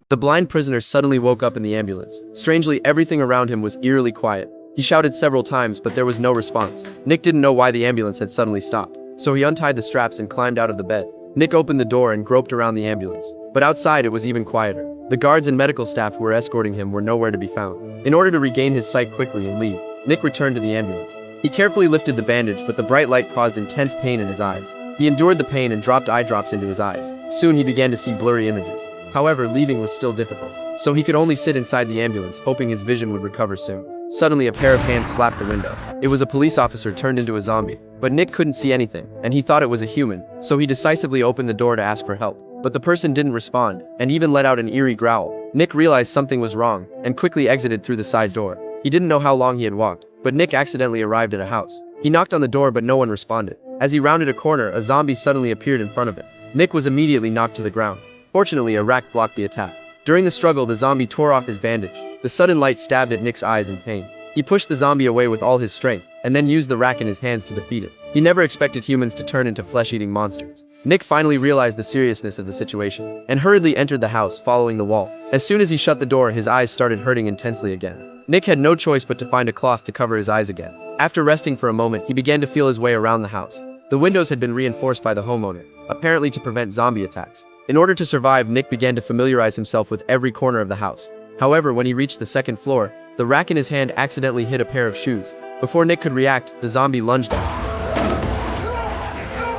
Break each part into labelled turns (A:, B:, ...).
A: The blind prisoner suddenly woke up in the ambulance. Strangely, everything around him was eerily quiet. He shouted several times, but there was no response. Nick didn't know why the ambulance had suddenly stopped, so he untied the straps and climbed out of the bed. Nick opened the door and groped around the ambulance. But outside it was even quieter. The guards and medical staff who were escorting him were nowhere to be found. In order to regain his sight quickly and leave, Nick returned to the ambulance. He carefully lifted the bandage, but the bright light caused intense pain in his eyes. He endured the pain and dropped eye drops into his eyes. Soon he began to see blurry images. However, leaving was still difficult, so he could only sit inside the ambulance, hoping his vision would recover soon. Suddenly, a pair of hands slapped the window. It was a police officer turned into a zombie. But Nick couldn't see anything, and he thought it was a human, so he decisively opened the door to ask for help. But the person didn't respond, and even let out an eerie growl. Nick realized something was wrong, and quickly exited through the side door. He didn't know how long he had walked, but Nick accidentally arrived at a house. He knocked on the door, but no one responded. As he rounded a corner, a zombie suddenly appeared in front of him. Nick was immediately knocked to the ground. Fortunately, a rack blocked the attack. During the struggle, the zombie tore off his bandage. The sudden light stabbed at Nick's eyes in pain. He pushed the zombie away with all his strength, and then used the rack in his hands to defeat it. He never expected humans to turn into flesh-eating monsters. Nick finally realized the seriousness of the situation, and hurriedly entered the house, following the wall. As soon as he shut the door, his eyes started hurting intensely again. Nick had no choice but to find a cloth to cover his eyes again. After resting for a moment, he began to feel his way around the house. The windows had been reinforced by the homeowner, apparently to prevent zombie attacks. In order to survive, Nick began to familiarize himself with every corner of the house. However, when he reached the second floor, the rack in his hand accidentally hit a pair of shoes. Before Nick could react, the zombie lunged at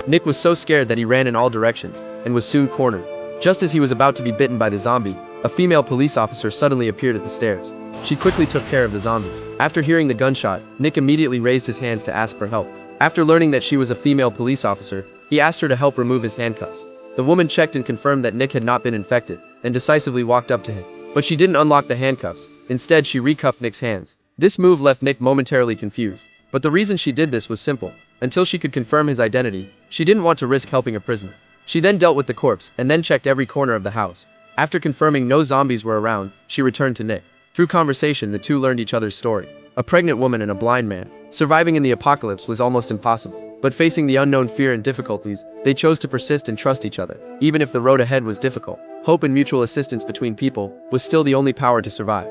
A: him. Nick was so scared that he ran in all directions, and was soon cornered. Just as he was about to be bitten by the zombie, a female police officer suddenly appeared at the stairs. She quickly took care of the zombie. After hearing the gunshot, Nick immediately raised his hands to ask for help. After learning that she was a female police officer, he asked her to help remove his handcuffs. The woman checked and confirmed that Nick had not been infected, and decisively walked up to him. But she didn't unlock the handcuffs. Instead, she recuffed Nick's hands. This move left Nick momentarily confused. But the reason she did this was simple. Until she could confirm his identity, she didn't want to risk helping a prisoner. She then dealt with the corpse, and then checked every corner of the house. After confirming no zombies were around, she returned to Nick. Through conversation, the two learned each other's story. A pregnant woman and a blind man. Surviving in the apocalypse was almost impossible. But facing the unknown fear and difficulties, they chose to persist and trust each other. Even if the road ahead was difficult, hope and mutual assistance between people was still the only power to survive.